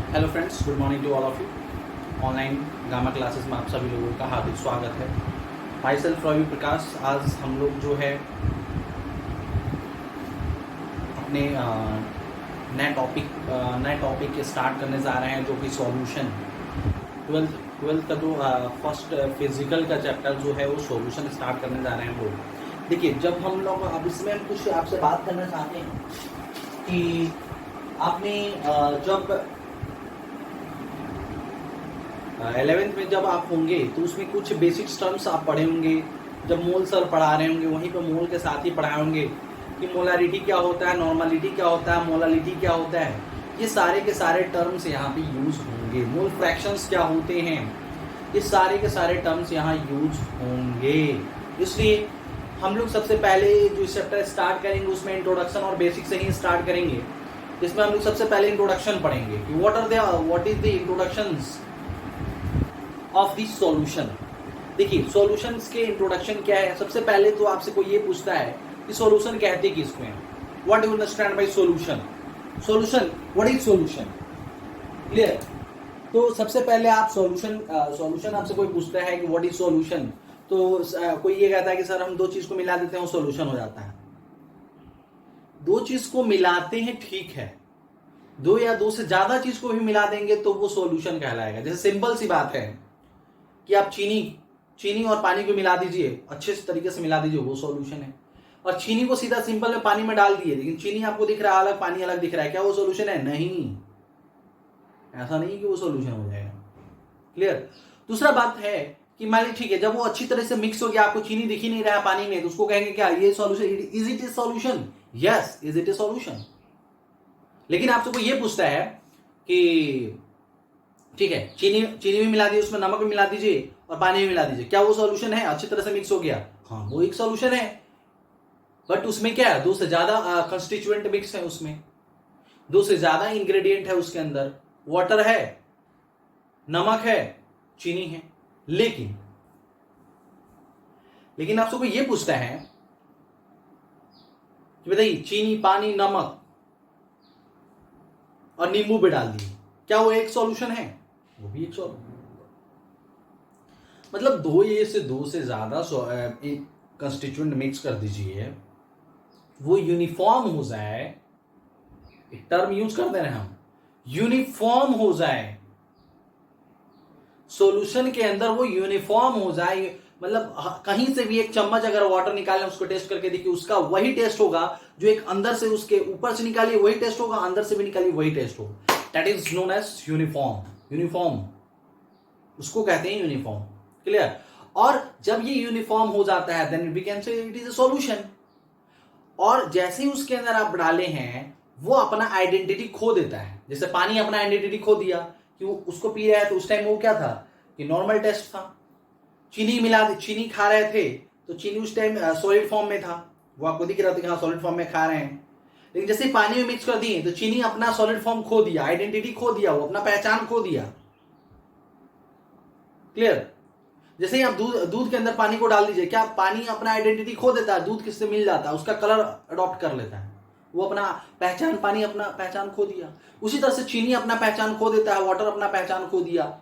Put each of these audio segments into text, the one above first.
Hello friends, good morning to all of you. Online Gamma classes में आप सभी लोगों का हार्दिक स्वागत है। Myself Ravi Prakash. आज हम लोग जो है अपने नए टॉपिक स्टार्ट करने जा रहे हैं, जो कि सॉल्यूशन। ट्वेल्थ का जो फर्स्ट फिजिकल का चैप्टर जो है वो सॉल्यूशन स्टार्ट करने जा रहे हैं हम लोग। देखिए, जब हम लोग अब इसमें हम कुछ आपसे बात करना चाहते हैं कि आपने जब 11th में जब आप होंगे तो उसमें कुछ बेसिक टर्म्स आप पढ़े होंगे। जब मोल सर पढ़ा रहे होंगे वहीं पर मोल के साथ ही पढ़ाए होंगे कि मोलारिटी क्या होता है, नॉर्मलिटी क्या होता है, मोलालिटी क्या होता है। ये सारे के सारे टर्म्स यहाँ पे यूज होंगे। मोल फ्रैक्शंस क्या होते हैं, ये सारे के सारे टर्म्स यहाँ यूज होंगे। इसलिए हम लोग सबसे पहले जो चैप्टर स्टार्ट करेंगे उसमें इंट्रोडक्शन और बेसिक से ही स्टार्ट करेंगे। इसमें हम लोग सबसे पहले इंट्रोडक्शन पढ़ेंगे कि what is the introductions of the solution. देखिए, सॉल्यूशंस के इंट्रोडक्शन क्या है। सबसे पहले तो आपसे कोई ये पूछता है कि सॉल्यूशन कहते किसको हैं। What do you understand by solution? Solution, what is solution? Clear? तो सबसे पहले आप सॉल्यूशन आपसे कोई पूछता है कि व्हाट इज सॉल्यूशन, तो कोई ये कहता है कि सर हम दो चीज को मिला देते हैं सॉल्यूशन हो जाता है। दो चीज को मिलाते हैं, ठीक है, दो या दो से ज्यादा चीज को भी मिला देंगे तो वो सॉल्यूशन कहलाएगा। जैसे सिंपल सी बात है कि आप चीनी और पानी को मिला दीजिए, अच्छे तरीके से मिला दीजिए, वो सॉल्यूशन है। और चीनी को सीधा सिंपल में पानी में डाल दिए, लेकिन चीनी आपको दिख रहा है अलग, पानी अलग दिख रहा है, क्या वो सॉल्यूशन है? नहीं, ऐसा नहीं कि वो सॉल्यूशन हो जाएगा। क्लियर? दूसरा बात है कि मान लीजिए, ठीक है, जब वो अच्छी तरह से मिक्स हो गया, आपको चीनी दिख ही नहीं रहा पानी में, तो उसको कहेंगे क्या? ये solution. Is it A solution? Yes, is it A solution. लेकिन आपसे कोई ये पूछता है कि ठीक है, चीनी भी मिला दीजिए, उसमें नमक भी मिला दीजिए और पानी भी मिला दीजिए, क्या वो सॉल्यूशन है? अच्छी तरह से मिक्स हो गया, हाँ, वो एक सॉल्यूशन है। बट उसमें क्या है? दो से ज्यादा कंस्टिट्यूएंट मिक्स है, उसमें दो से ज्यादा इंग्रेडिएंट है, उसके अंदर वाटर है, नमक है, चीनी है। लेकिन आपसे कोई ये पूछता है कि बताइए, चीनी, पानी, नमक और नींबू भी डाल दिए, क्या वो एक सॉल्यूशन है? वो भी एक सॉल्यूशन। मतलब दो से ज्यादा कंस्टिट्यूएंट मिक्स कर दीजिए, वो यूनिफॉर्म हो जाए। एक टर्म यूज कर दे रहे हैं हम, यूनिफॉर्म हो जाए सॉल्यूशन के अंदर, वो यूनिफॉर्म हो जाए। मतलब कहीं से भी एक चम्मच अगर वाटर निकालें, उसको टेस्ट करके देखिए, उसका वही टेस्ट होगा जो एक अंदर से, उसके ऊपर से निकालिए वही टेस्ट होगा, अंदर से भी निकालिए वही टेस्ट होगा। That is known as uniform, उसको कहते हैं यूनिफॉर्म। क्लियर? और जब ये यूनिफॉर्म हो जाता है, then we can say it is a solution. और जैसे ही उसके अंदर आप डाले हैं, वो अपना आइडेंटिटी खो देता है। जैसे पानी अपना आइडेंटिटी खो दिया कि वो उसको पी रहा है, तो उस टाइम वो क्या था कि नॉर्मल टेस्ट था। चीनी खा रहे थे तो चीनी उस टाइम सॉलिड फॉर्म में था, वो आपको दिख रहा था कि हाँ सॉलिड फॉर्म में खा रहे हैं। लेकिन जैसे पानी में मिक्स कर दिए तो चीनी अपना सॉलिड फॉर्म खो दिया, आइडेंटिटी खो दिया, वो अपना पहचान खो दिया। क्लियर? जैसे ही आप दूध के अंदर पानी को डाल दीजिए, क्या पानी अपना आइडेंटिटी खो देता है? दूध किससे मिल जाता है, उसका कलर अडॉप्ट कर लेता है, वो अपना पहचान, पानी अपना पहचान खो दिया। उसी तरह से चीनी अपना पहचान खो देता है, वाटर अपना पहचान खो दिया।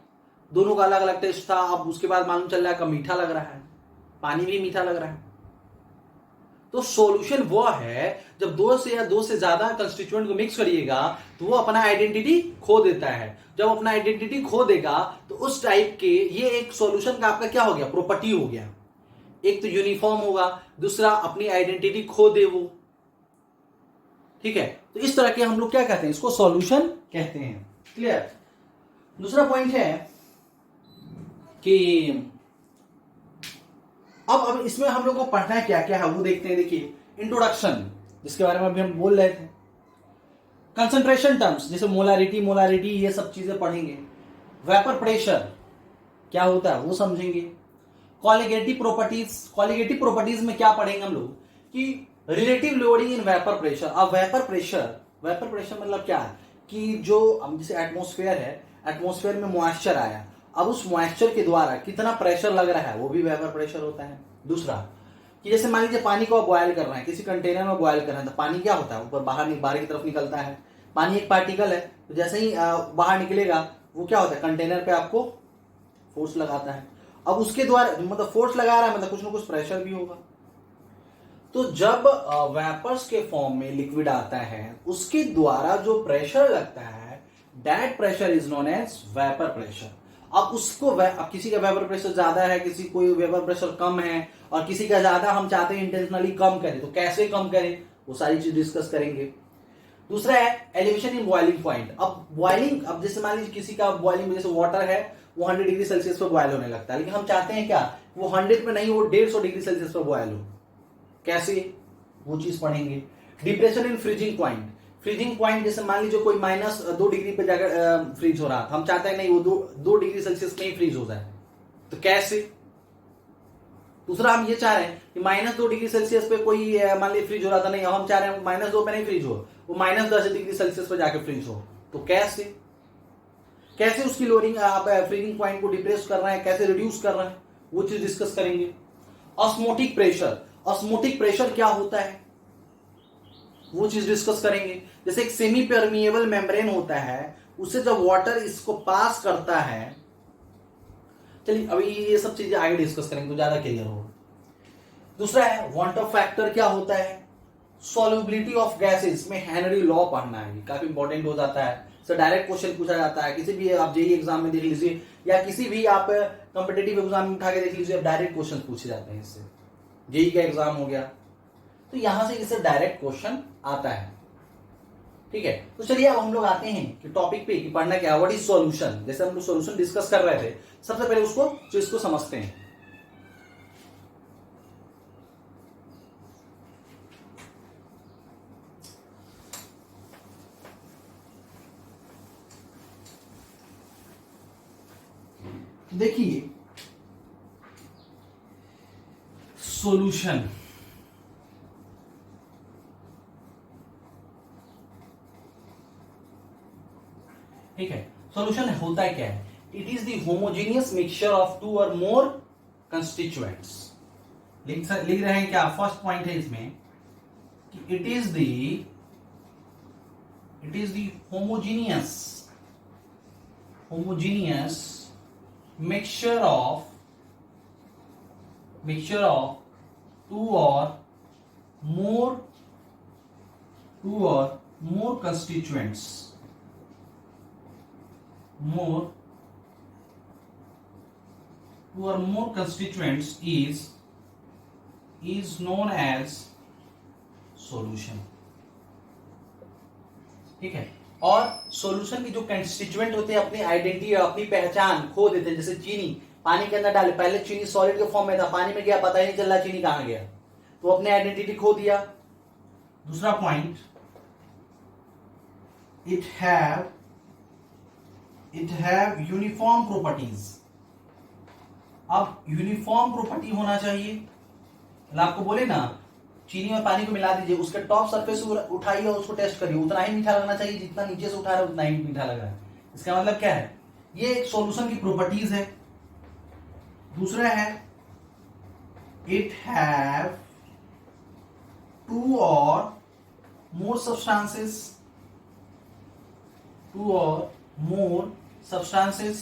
दोनों का अलग अलग टेस्ट था, अब उसके बाद मालूम चल रहा है कि मीठा लग रहा है, पानी भी मीठा लग रहा है। तो सॉल्यूशन वो है जब दो से ज्यादा कंस्टिट्यूएंट को मिक्स करिएगा तो वो अपना आइडेंटिटी खो देता है। जब अपना आइडेंटिटी खो देगा तो उस टाइप के, ये एक सॉल्यूशन का आपका क्या हो गया? प्रॉपर्टी हो गया। एक तो यूनिफॉर्म होगा, दूसरा अपनी आइडेंटिटी खो दे वो। ठीक है? तो इस तरह के हम लोग क्या कहते हैं? इसको सॉल्यूशन कहते हैं। क्लियर? दूसरा पॉइंट है कि अब इसमें हम लोग को पढ़ना है क्या क्या है, वो देखते हैं। देखिए, इंट्रोडक्शन, जिसके बारे में अभी हम बोल रहे थे। कंसंट्रेशन टर्म्स, जैसे मोलारिटी, ये सब चीजें पढ़ेंगे। वेपर प्रेशर क्या होता है वो समझेंगे। कॉलिगेटिव प्रॉपर्टीज में क्या पढ़ेंगे हम लोग कि relative loading in vapour pressure. अब वेपर प्रेशर मतलब क्या है कि जो जैसे एटमॉस्फेयर है, एटमॉस्फेयर में मॉइस्चर आया, अब उस मॉइस्चर के द्वारा कितना प्रेशर लग रहा है, वो भी वेपर प्रेशर होता है। दूसरा कि जैसे मान लीजिए पानी को आप बॉयल कर रहे हैं, किसी कंटेनर में बॉयल कर रहे हैं, तो पानी क्या होता है? ऊपर बाहर की तरफ निकलता है, पानी एक पार्टिकल है, तो जैसे ही बाहर निकलेगा वो क्या होता है, कंटेनर पे आपको फोर्स लगाता है। अब उसके द्वारा मतलब फोर्स लगा रहा है मतलब कुछ ना कुछ प्रेशर भी होगा। तो जब वेपर्स के फॉर्म में लिक्विड आता है उसके द्वारा जो प्रेशर लगता है that pressure is known as vapour pressure. अब उसको अब किसी का वेपर प्रेशर ज्यादा है, किसी कोई वेपर प्रेशर कम है और किसी का ज्यादा, हम चाहते हैं इंटेंशनली कम करें, तो कैसे कम करें वो सारी चीज डिस्कस करेंगे। दूसरा है एलिवेशन इन बॉइलिंग पॉइंट। अब बॉइलिंग, अब जैसे मान लीजिए किसी का बॉइलिंग जैसे वाटर है वो 100 डिग्री सेल्सियस पर बॉयल होने लगता है, लेकिन हम चाहते हैं क्या वो 100 पे नहीं, वो 150 डिग्री सेल्सियस पर बॉयल हो। कैसे, वो चीज पढ़ेंगे। Depression in freezing point. Freezing point जैसे मान लीजिए कोई -2 डिग्री पे जाकर फ्रीज हो रहा था, हम चाहते हैं नहीं वो 2 डिग्री सेल्सियस में ही फ्रीज हो जाए, तो कैसे। दूसरा हम ये चाह रहे हैं कि -2 डिग्री सेल्सियस पे कोई मान लीजिए फ्रीज हो रहा था, नहीं हम चाह रहे हैं -2 पे नहीं फ्रीज हो, वो -10 डिग्री सेल्सियस पे जाकर फ्रीज हो, तो कैसे कैसे उसकी लोडिंग आप फ्रीजिंग पॉइंट को डिप्रेस कर रहे हैं, कैसे रिड्यूस कर रहे हैं, वो चीज डिस्कस करेंगे। Osmotic pressure. ऑस्मोटिक प्रेशर क्या होता है वो चीज डिस्कस करेंगे। जैसे एक सेमी परमिएबल मेम्ब्रेन होता है, उससे जब वाटर इसको पास करता है, चलिए अभी ये सब चीजें आगे डिस्कस करेंगे तो ज्यादा क्लियर होगा। दूसरा है वांट ऑफ फैक्टर क्या होता है, सॉल्युबिलिटी ऑफ गैसेस में हेनरी लॉ पढ़ना है, काफी इंपॉर्टेंट हो जाता है। सर डायरेक्ट क्वेश्चन पूछा जाता है किसी भी, आप जेईई एग्जाम में देख लीजिए या किसी भी आप कॉम्पिटिटिव एग्जाम में उठा के देख लीजिए, डायरेक्ट क्वेश्चन पूछे जाते हैं इससे। जेईई का एग्जाम हो गया तो यहां से इससे डायरेक्ट क्वेश्चन आता है, ठीक है। तो चलिए अब हम लोग आते हैं कि टॉपिक पे कि पढ़ना क्या, व्हाट इज सॉल्यूशन। जैसे हम लोग सॉल्यूशन डिस्कस कर रहे थे, सबसे पहले उसको चीज को समझते हैं। देखिए सॉल्यूशन, ठीक है। सॉल्यूशन होता क्या है, it is the homogeneous mixture of 2 और मोर कंस्टिट्यूएंट्स। लिख रहे हैं क्या, फर्स्ट पॉइंट है इसमें कि it is the homogeneous mixture of 2 और more constituents, more constituents is known as solution, ठीक है। और सॉल्यूशन की जो कंस्टिट्यूएंट होते हैं अपनी आइडेंटिटी, अपनी पहचान खो देते हैं। जैसे चीनी पानी के अंदर डाले, पहले चीनी सॉलिड के फॉर्म में था, पानी में गया पता ही नहीं चल रहा चीनी कहां गया, तो अपने आइडेंटिटी खो दिया। दूसरा point, it have uniform properties. अब यूनिफॉर्म प्रॉपर्टी होना चाहिए, मतलब आपको बोले ना चीनी और पानी को मिला दीजिए, उसके टॉप सरफेस उठाइए और उसको टेस्ट करिए, उतना ही मीठा लगना चाहिए जितना नीचे से उठा रहा है उतना ही मीठा लग रहा है। इसका मतलब क्या है, ये एक सॉल्यूशन की प्रॉपर्टीज है। दूसरा है इट हैव 2 और मोर सब्सटेंसेस।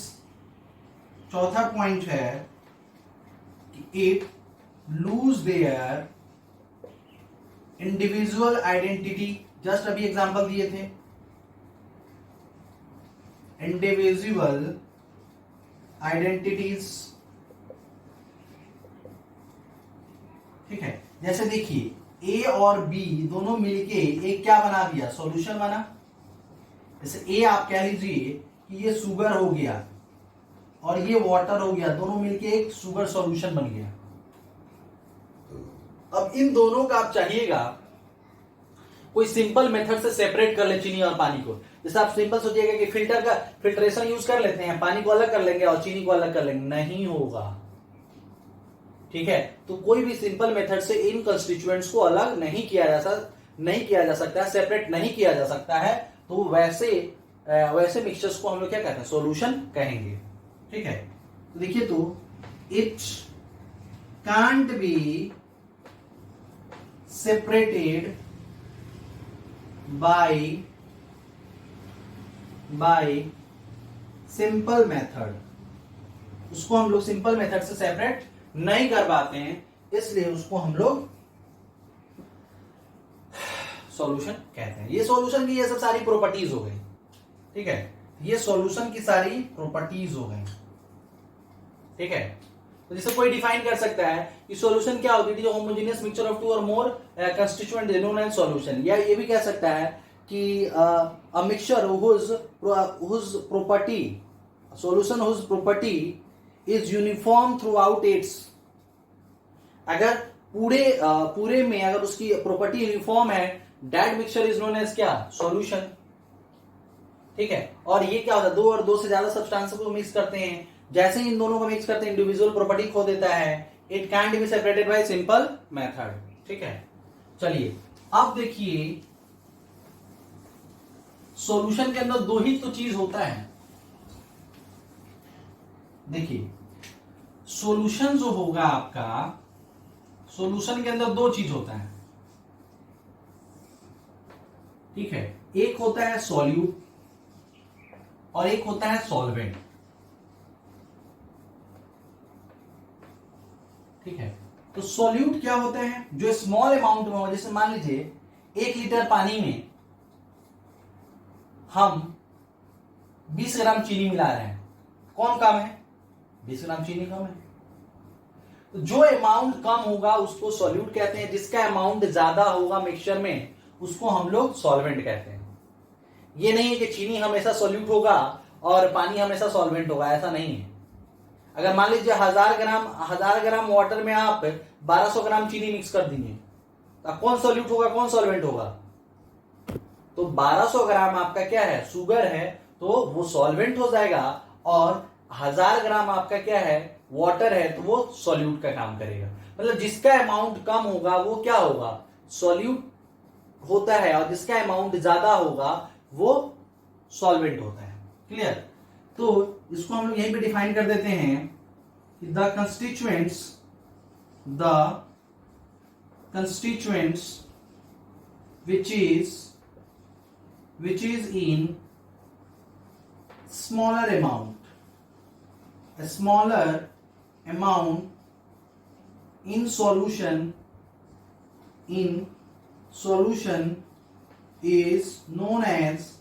चौथा पॉइंट है कि it lose their individual identity. Just अभी एग्जांपल दिए थे, इंडिविजुअल आइडेंटिटीज, ठीक है। जैसे देखिए ए और बी दोनों मिलके एक क्या बना दिया, सॉल्यूशन बना। जैसे ए आप कह लीजिए कि ये शुगर हो गया और ये वाटर हो गया, दोनों मिलके एक शुगर सॉल्यूशन बन गया। अब इन दोनों का आप चाहिएगा कोई सिंपल मेथड से सेपरेट कर ले चीनी और पानी को। जैसे आप सिंपल सोचिएगा कि फिल्ट्रेशन यूज कर लेते हैं, पानी को अलग कर लेंगे और चीनी को अलग कर लेंगे, नहीं होगा, ठीक है। तो कोई भी सिंपल मेथड से इन कंस्टिट्यूएंट्स को अलग नहीं किया जा सकता है, सेपरेट नहीं किया जा सकता है। तो वैसे मिक्सचर्स को हम लोग क्या कहते हैं, सॉल्यूशन कहेंगे, ठीक है। तो देखिए, तो it can't be separated by bye simple method. उसको हम लोग सिंपल मेथड से सेपरेट नहीं कर पाते हैं, इसलिए उसको हम लोग सॉल्यूशन कहते हैं। ये सॉल्यूशन की ये सब सारी प्रॉपर्टीज हो गई, ठीक है, ये सॉल्यूशन की सारी प्रॉपर्टीज हो गई, ठीक है। तो जैसे कोई डिफाइन कर सकता है कि सॉल्यूशन क्या होती है, होमोजेनियस मिक्सचर ऑफ टू और मोर कंस्टिट्यूएंट नोन एज सॉल्यूशन। या ये भी कह सकता है कि a mixture whose property solution whose property is uniform throughout its। अगर पूरे में अगर उसकी प्रॉपर्टी यूनिफॉर्म है, that mixture is known as क्या, सॉल्यूशन, ठीक है। और ये क्या होता है, दो और दो से ज्यादा सब्सटेंस को मिक्स करते हैं, जैसे ही इन दोनों को मिक्स करते हैं इंडिविजुअल प्रॉपर्टी खो देता है। It can be separated by simple method, ठीक है। चलिए अब देखिए सॉल्यूशन के अंदर दो ही तो चीज होता है। देखिए सॉल्यूशन जो होगा आपका, सॉल्यूशन के अंदर दो चीज होता है, ठीक है। एक होता है सॉल्यूट और एक होता है सॉल्वेंट, ठीक है। तो सॉल्यूट क्या होते हैं, जो स्मॉल अमाउंट में हो, जैसे मान लीजिए 1 लीटर पानी में हम 20 ग्राम चीनी मिला रहे हैं, कौन कम है, 20 ग्राम चीनी कम है। तो जो अमाउंट कम होगा उसको सॉल्यूट कहते हैं, जिसका अमाउंट ज्यादा होगा मिक्सचर में उसको हम लोग सॉल्वेंट कहते हैं। ये नहीं है कि चीनी हमेशा सॉल्यूट होगा और पानी हमेशा सॉल्वेंट होगा, ऐसा नहीं है। अगर मान लीजिए 1000 ग्राम वाटर में आप 1200 ग्राम चीनी मिक्स कर दीजिए, तो कौन सॉल्यूट होगा कौन सॉल्वेंट होगा, तो 1200 ग्राम आपका क्या है, शुगर है, तो वो सॉल्वेंट हो जाएगा। और 1000 ग्राम आपका क्या है, वाटर है, तो वो सॉल्यूट का काम करेगा। मतलब जिसका अमाउंट कम होगा वो क्या होगा, सॉल्यूट होता है, और जिसका अमाउंट ज्यादा होगा वो सॉल्वेंट होता है। क्लियर। तो इसको हम लोग यहीं पे डिफाइन कर देते हैं कि the constituents which is in smaller amount, a smaller amount in solution is known as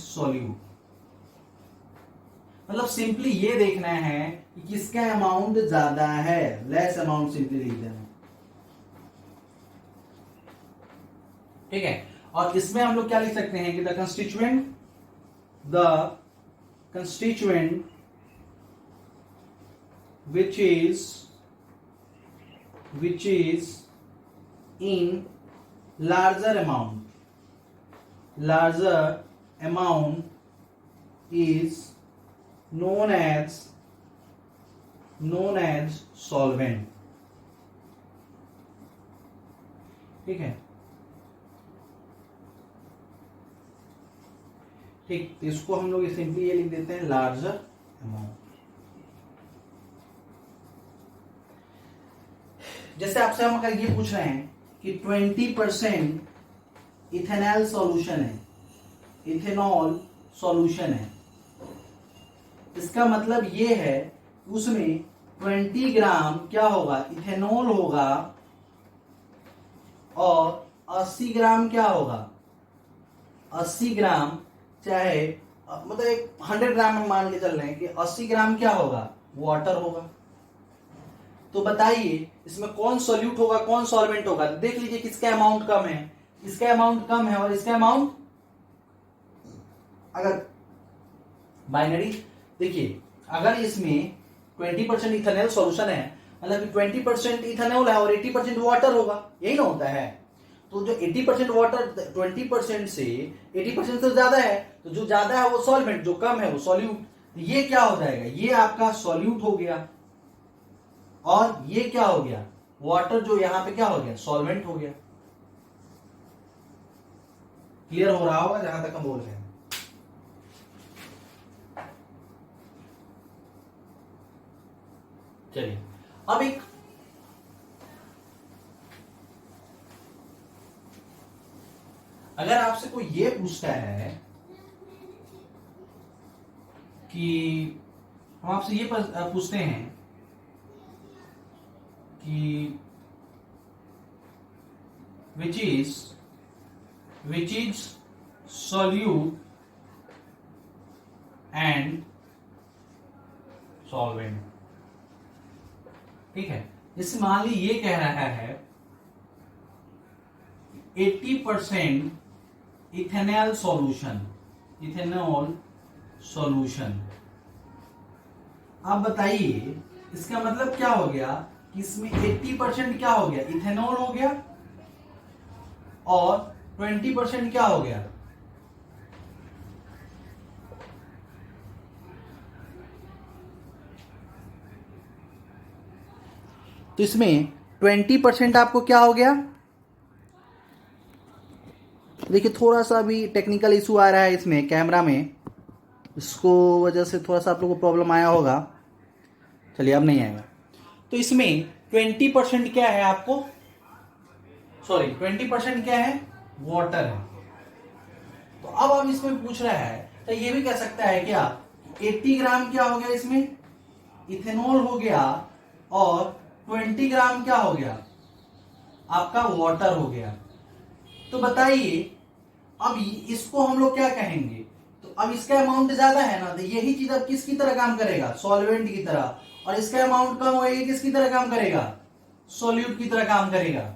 solute। मतलब सिंपली ये देखना है कि किसका अमाउंट ज्यादा है, लेस अमाउंट सिंपली लिख देना, ठीक है। और इसमें हम लोग क्या लिख सकते हैं कि the constituent which is in larger amount is known as solvent, ठीक है। ठीक, तो इसको हम लोग सिंपली ये लिख देते हैं लार्जर अमाउंट। जैसे आपसे हम अगर ये पूछ रहे हैं कि 20% इथेनॉल सॉल्यूशन है, इथेनॉल सॉल्यूशन है, इसका मतलब ये है उसमें 20 ग्राम क्या होगा, इथेनॉल होगा, और 80 ग्राम क्या होगा, 80 ग्राम चाहे मतलब 100 ग्राम हम मान के चल रहे हैं कि 80 ग्राम क्या होगा, वाटर होगा। तो बताइए इसमें कौन सॉल्यूट होगा कौन सॉल्वेंट होगा। देख लीजिए किसका अमाउंट कम है, इसका अमाउंट कम है, और इसका अमाउंट अगर बाइनरी देखिए, अगर इसमें 20% इथेनॉल सॉल्यूशन है, मतलब 20% इथेनॉल है और 80% वाटर होगा, यही ना होता है। तो जो 80% वाटर 20% से 80% से ज्यादा है, तो जो ज्यादा है वो सॉल्वेंट, जो कम है वो सॉल्यूट। ये क्या हो जाएगा, ये आपका सॉल्यूट हो गया, और ये क्या हो गया, वाटर जो यहां पे क्या हो गया, सॉल्वेंट हो गया। क्लियर हो रहा होगा जहां तक हम बोल रहे हैं। चलिए अब एक अगर आप आपसे कोई ये पूछता है कि हम आपसे ये पूछते हैं कि which is solute and solvent, ठीक है। जैसे मान ली ये कह रहा है 80% इथेनॉल सॉल्यूशन। आप बताइए इसका मतलब क्या हो गया कि इसमें 80% क्या हो गया, इथेनॉल हो गया, और 20% क्या हो गया, तो इसमें 20% आपको क्या हो गया। देखिए थोड़ा सा अभी टेक्निकल इशू आ रहा है इसमें कैमरा में, इसको वजह से थोड़ा सा आप लोगों को प्रॉब्लम आया होगा। चलिए अब नहीं आएगा। तो इसमें 20% क्या है आपको, सॉरी 20% क्या है, वाटर है। तो अब इसमें पूछ रहा है, तो ये भी कह सकता है क्या 80 ग्राम क्या हो गया इसमें, इथेनॉल हो गया, और 20 ग्राम क्या हो गया, आपका वाटर हो गया। तो बताइए अब इसको हम लोग क्या कहेंगे, तो अब इसका अमाउंट ज्यादा है ना, तो यही चीज अब किसकी तरह काम करेगा, सॉल्वेंट की तरह, और इसका अमाउंट कम होगा, ये किसकी तरह काम करेगा, सॉल्यूट की तरह काम करेगा।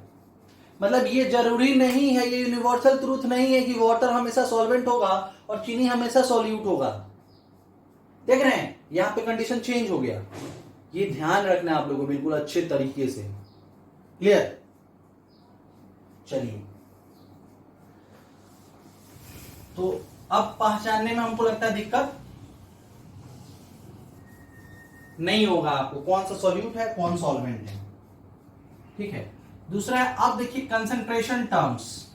मतलब ये जरूरी नहीं है, ये यूनिवर्सल ट्रूथ नहीं है कि वाटर हमेशा सॉल्वेंट होगा और चीनी हमेशा सॉल्यूट होगा। देख रहे हैं यहां पे कंडीशन चेंज हो गया, ये ध्यान रखना है आप लोगों को बिल्कुल अच्छे तरीके से। क्लियर। चलिए तो अब पहचानने में हमको लगता है दिक्कत नहीं होगा आपको, कौन सा सॉल्यूट है कौन सॉल्वेंट है, ठीक है। दूसरा है, अब देखिए कंसंट्रेशन टर्म्स।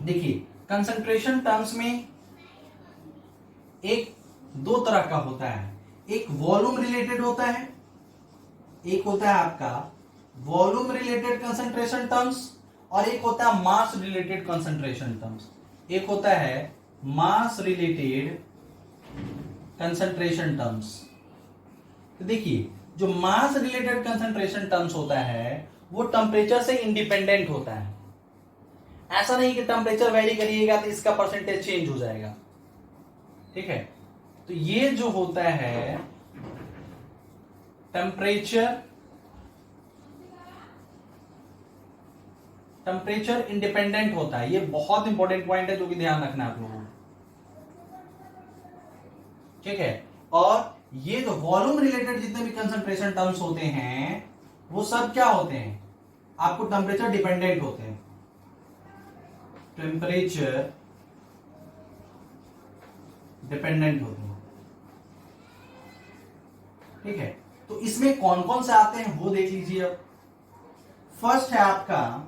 देखिए कंसंट्रेशन टर्म्स में एक दो तरह का होता है, एक वॉल्यूम रिलेटेड होता है, एक होता है आपका वॉल्यूम रिलेटेड कंसंट्रेशन टर्म्स, और एक होता है मास रिलेटेड कंसंट्रेशन टर्म्स। एक होता है मास रिलेटेड कंसंट्रेशन टर्म्स। तो देखिए जो मास रिलेटेड कंसंट्रेशन टर्म्स होता है वो टेम्परेचर से इंडिपेंडेंट होता है। ऐसा नहीं कि टेम्परेचर वेरी करिएगा तो इसका परसेंटेज चेंज हो जाएगा, ठीक है। तो ये जो होता है टेम्परेचर इंडिपेंडेंट होता है। ये बहुत इंपॉर्टेंट पॉइंट है जो कि ध्यान रखना है आप लोगों को, ठीक है। और ये जो वॉल्यूम रिलेटेड जितने भी कंसंट्रेशन टर्म्स होते हैं वो सब क्या होते हैं, आपको टेम्परेचर डिपेंडेंट होते हैं, टेम्परेचर डिपेंडेंट होते हैं, ठीक है। तो इसमें कौन कौन से आते हैं वो देख लीजिए। अब फर्स्ट है आपका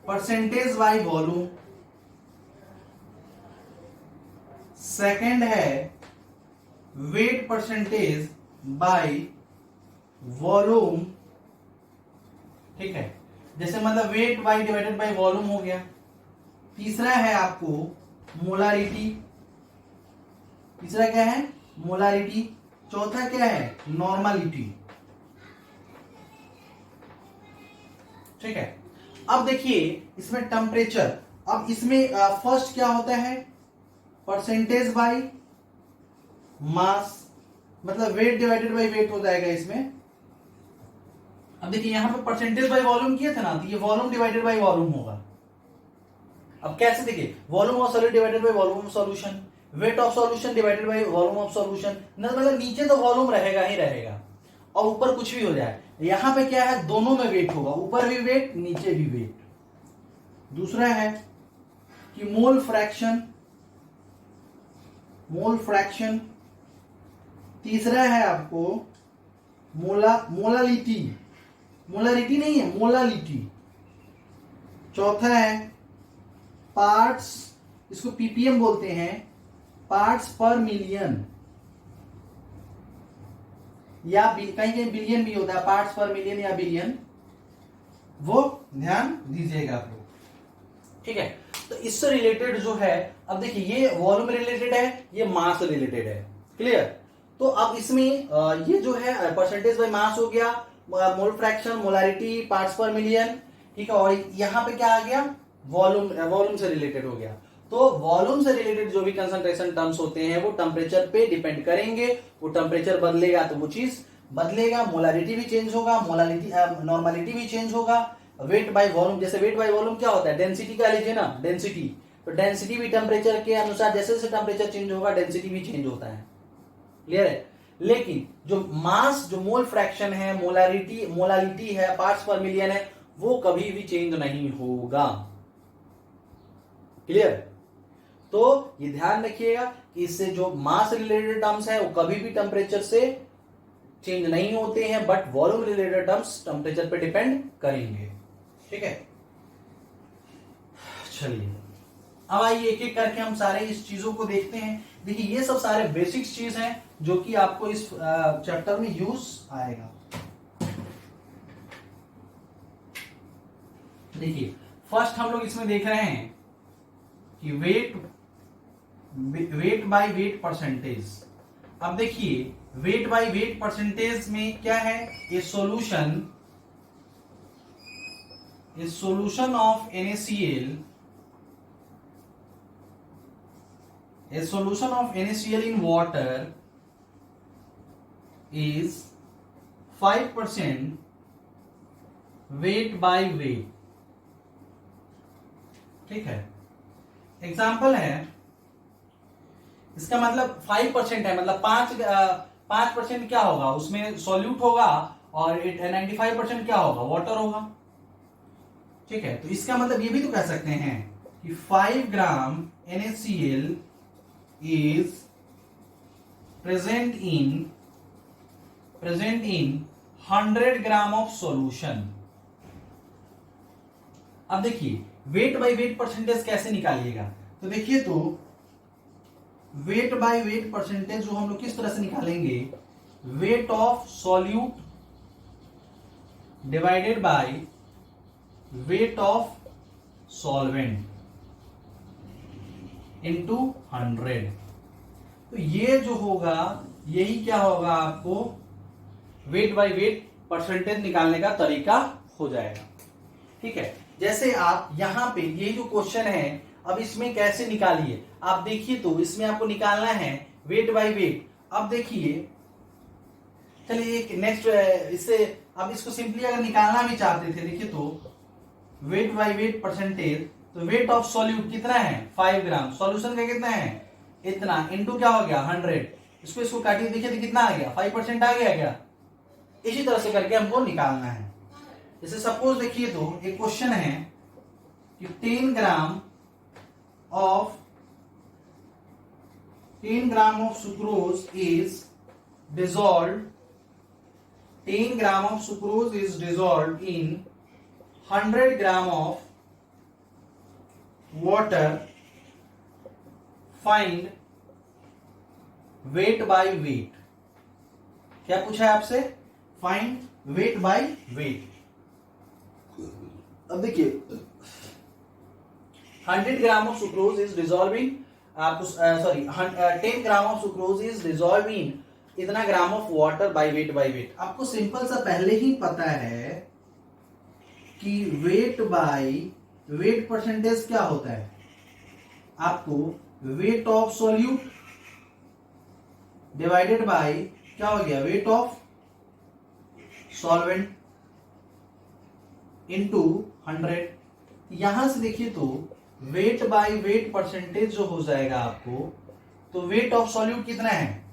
परसेंटेज बाय वॉल्यूम, सेकंड है वेट परसेंटेज बाय वॉल्यूम, ठीक है। जैसे मतलब weight by divided by volume हो गया। तीसरा है आपको मोलारिटी, तीसरा क्या है मोलारिटी। चौथा क्या है नॉर्मलिटी, ठीक है। अब देखिए इसमें टेम्परेचर, अब इसमें फर्स्ट क्या होता है परसेंटेज बाय मास, मतलब वेट डिवाइडेड बाय वेट हो जाएगा इसमें। अब देखिए यहां पे परसेंटेज बाय वॉल्यूम किए थे ना, तो ये वॉल्यूम डिवाइडेड बाय वॉल्यूम होगा। अब कैसे देखिए volume of solid divided by volume of solution, weight of solution divided by volume of solution. मतलब नीचे तो वॉल्यूम रहेगा ही रहेगा और ऊपर कुछ भी हो जाए, यहां पे क्या है दोनों में वेट होगा, ऊपर भी वेट नीचे भी वेट। दूसरा है कि मोल फ्रैक्शन, मोल फ्रैक्शन। तीसरा है आपको मोलालिटी, मोलारिटी नहीं है मोलालिटी। चौथा है पार्ट्स, इसको पीपीएम बोलते हैं, पार्ट्स पर मिलियन, या कहीं कहीं बिलियन भी होता है, पार्ट्स पर मिलियन या बिलियन, वो ध्यान दीजिएगा आप लोग। ठीक है, तो इससे रिलेटेड जो है, अब देखिए ये वॉल्यूम रिलेटेड है, ये मास रिलेटेड है। क्लियर? तो अब इसमें ये जो है परसेंटेज बाय मास हो गया, मोल फ्रैक्शन, मोलारिटी, पार्ट्स पर मिलियन। ठीक है, और यहाँ पे क्या आ गया, वॉल्यूम, वॉल्यूम से रिलेटेड हो गया। तो वॉल्यूम से रिलेटेड जो भी कंसंट्रेशन टर्म्स होते हैं वो टेम्परेचर पे डिपेंड करेंगे। वो टेम्परेचर बदलेगा तो वो चीज बदलेगा, मोलारिटी भी चेंज होगा, मोलारिटी नॉर्मलिटी भी चेंज होगा। वेट बाय वॉल्यूम, जैसे वेट बाय वॉल्यूम क्या होता है, डेंसिटी का लीजिए ना, डेंसिटी, तो डेंसिटी भी टेम्परेचर के अनुसार जैसे जैसे टेम्परेचर चेंज होगा डेंसिटी भी चेंज होता है। क्लियर है? लेकिन जो मास, जो मोल फ्रैक्शन है, मोलालिटी है, पार्ट्स पर मिलियन है, वो कभी भी चेंज नहीं होगा। क्लियर? तो ये ध्यान रखिएगा कि इससे जो मास रिलेटेड टर्म्स है वो कभी भी टेम्परेचर से चेंज नहीं होते हैं, but volume related terms temperature पे डिपेंड करेंगे। ठीक है, चलिए अब आइए एक एक करके हम सारे इस चीजों को देखते हैं। देखिए ये सब सारे बेसिक्स चीज हैं जो कि आपको इस चैप्टर में यूज आएगा। देखिए फर्स्ट हम लोग इसमें देख रहे हैं कि वेट बाय वेट परसेंटेज। अब देखिए वेट बाय वेट परसेंटेज में क्या है, ए solution of NaCl, a solution of NaCl in water is 5% weight by weight। ठीक है, एग्जाम्पल है, इसका मतलब 5% है, मतलब 5% क्या होगा, उसमें सॉल्यूट होगा, और 95% क्या होगा, वाटर होगा। ठीक है, तो इसका मतलब ये भी तो कह सकते हैं कि 5 ग्राम NaCl is present in 100 gram of solution. अब देखिए वेट बाय वेट परसेंटेज कैसे निकालिएगा, तो देखिए तो वेट बाय वेट परसेंटेज जो हम लोग किस तरह से निकालेंगे, weight of solute divided by weight of solvent into 100। तो ये जो होगा यही क्या होगा, आपको वेट बाय वेट परसेंटेज निकालने का तरीका हो जाएगा। ठीक है, जैसे आप यहां पे ये जो क्वेश्चन है, अब इसमें कैसे निकालिए, आप देखिए तो इसमें आपको निकालना है वेट बाय वेट। अब देखिए, चलिए एक नेक्स्ट, इससे अब इसको सिंपली अगर निकालना भी चाहते थे, देखिए तो वेट बाय वेट परसेंटेज, तो वेट ऑफ सॉल्यूट कितना है, 5 ग्राम, सॉल्यूशन का कितना है, इतना, इनटू क्या हो गया 100। इसको काटिए, देखिए तो कितना आ गया, 5% आ गया क्या। इसी तरह से करके हमको निकालना है। जैसे सपोज देखिए तो एक क्वेश्चन है कि 10 gram of sucrose is dissolved, 10 gram of sucrose is dissolved in 100 gram of water, find weight by weight. क्या पूछा है आपसे, फाइंड वेट बाय वेट। अब देखिए 100 gram of sucrose is dissolving, आपको sorry 10 gram of sucrose is dissolving इतना gram of water by weight. आपको simple सा पहले ही पता है कि वेट बाय वेट परसेंटेज क्या होता है, आपको weight of solute divided by क्या हो गया, वेट ऑफ सॉल्वेंट इनटू 100। यहां से देखिए तो वेट बाय वेट परसेंटेज जो हो जाएगा आपको, तो वेट ऑफ सॉल्यूट कितना है,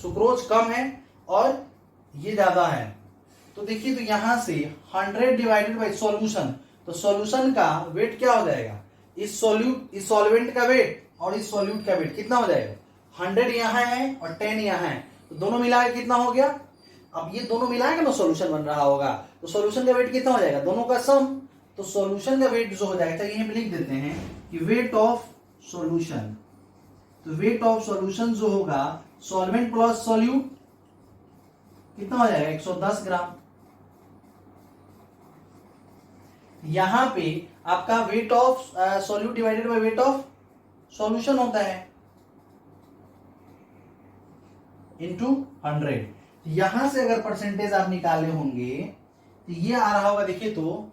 सुक्रोज कम है और ये ज्यादा है, तो देखिए तो यहां से 100 डिवाइडेड बाय सॉल्यूशन, तो सॉल्यूशन का वेट क्या हो जाएगा, इस सॉल्वेंट का वेट और इस सॉल्यूट का वेट कितना हो जाएगा, 100 यहां है और 10 यहां है, तो दोनों मिला के कितना हो गया। अब ये दोनों मिलाएंगे ना सॉल्यूशन बन रहा होगा, तो सॉल्यूशन का वेट कितना हो जाएगा, दोनों का सम, तो सॉल्यूशन का वेट जो हो जाएगा, यहीं पे लिख देते हैं कि वेट ऑफ सॉल्यूशन, तो वेट ऑफ सॉल्यूशन जो होगा सॉल्वेंट प्लस सॉल्यूट कितना हो जाएगा 110 ग्राम। यहां पे आपका weight of solute divided by weight of solution होता है इनटू 100। यहां से अगर परसेंटेज आप निकाले होंगे तो ये आ रहा होगा, देखिए तो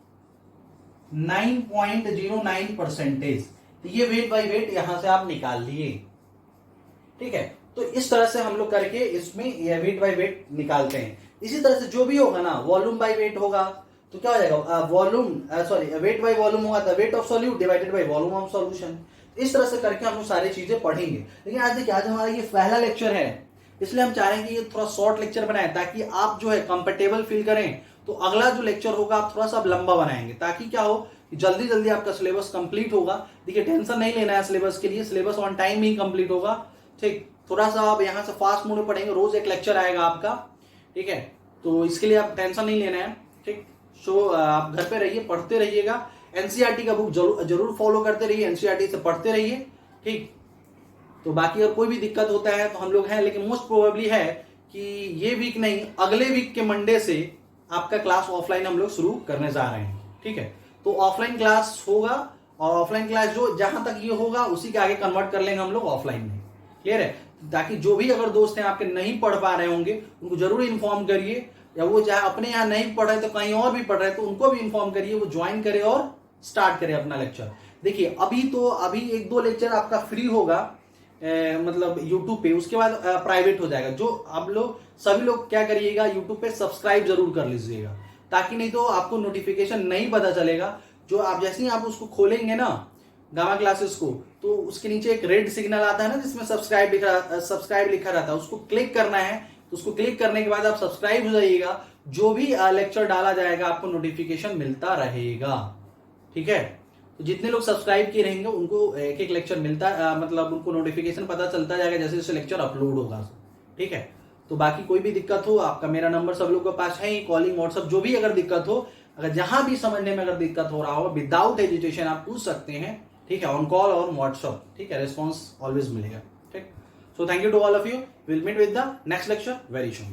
9.09%। तो ये वेट बाय वेट यहां से आप निकाल लिए, ठीक है। तो इस तरह से हम लोग करके इसमें ये वेट बाय वेट निकालते हैं। इसी तरह से जो भी होगा ना वॉल्यूम बाय वेट होगा, तो क्या हो जाएगा वेट बाय वॉल्यूम होगा, the weight of solute divided by volume of solution. इस तरह से करके हम लोग सारी चीजें पढ़ेंगे। लेकिन आज देखिए, आज हमारा ये पहला लेक्चर है, इसलिए हम चाह रहे हैं कि ये थोड़ा शॉर्ट लेक्चर बनाए ताकि आप जो है कंफर्टेबल फील करें। तो अगला जो लेक्चर होगा आप थोड़ा सा लंबा बनाएंगे ताकि क्या हो, जल्दी जल्दी आपका सिलेबस कंप्लीट होगा। देखिए टेंशन नहीं लेना है सिलेबस के लिए, syllabus on time he complete होगा, ठीक। थोड़ा सा आप यहाँ से फास्ट मोड में पढ़ेंगे, रोज एक लेक्चर आएगा आपका, ठीक है। तो इसके लिए आप टेंशन नहीं लेना है, ठीक। सो आप घर पे रहिए, पढ़ते रहिएगा, एनसीईआरटी का बुक जरूर फॉलो करते रहिए, एनसीईआरटी से पढ़ते रहिए, ठीक। तो बाकी अगर कोई भी दिक्कत होता है तो हम लोग हैं, लेकिन मोस्ट प्रोबेबली है कि ये वीक नहीं, अगले वीक के मंडे से आपका क्लास ऑफलाइन हम लोग शुरू करने जा रहे हैं, ठीक है। तो ऑफलाइन क्लास होगा, और ऑफलाइन क्लास जो जहां तक ये होगा उसी के आगे कन्वर्ट कर लेंगे हम लोग ऑफलाइन में, क्लियर है। ताकि जो भी अगर दोस्त हैं आपके नहीं पढ़ पा रहे होंगे उनको जरूर इन्फॉर्म करिए, या वो चाहे अपने यहाँ नहीं पढ़ रहे तो कहीं और भी पढ़ रहे तो उनको भी इन्फॉर्म करिए, वो ज्वाइन करे और स्टार्ट करे अपना लेक्चर। देखिए अभी 1-2 लेक्चर आपका फ्री होगा, मतलब YouTube पे, उसके बाद प्राइवेट हो जाएगा। जो आप लोग सभी लोग क्या करिएगा, YouTube पे सब्सक्राइब जरूर कर लीजिएगा, ताकि नहीं तो आपको नोटिफिकेशन नहीं पता चलेगा। जो आप जैसे ही आप उसको खोलेंगे ना गामा क्लासेस को, तो उसके नीचे एक रेड सिग्नल आता है ना जिसमें सब्सक्राइब लिखा रहता है, उसको क्लिक करना है। तो उसको क्लिक करने के बाद आप सब्सक्राइब हो जाइएगा, जो भी लेक्चर डाला जाएगा आपको नोटिफिकेशन मिलता रहेगा, ठीक है। तो जितने लोग सब्सक्राइब किए रहेंगे उनको एक एक लेक्चर मिलता, मतलब उनको नोटिफिकेशन पता चलता जाएगा जैसे जैसे लेक्चर अपलोड होगा, ठीक है। तो बाकी कोई भी दिक्कत हो, आपका मेरा नंबर सब लोगों के पास है ही, कॉलिंग व्हाट्सअप जो भी अगर दिक्कत हो, अगर जहां भी समझने में अगर दिक्कत हो रहा हो, विदाउट हेजिटेशन आप पूछ सकते हैं, ठीक है, ऑन कॉल और व्हाट्सअप, ठीक है। रिस्पॉन्स ऑलवेज मिलेगा, ठीक। So thank you to all of you, will meet with the next lecture very soon.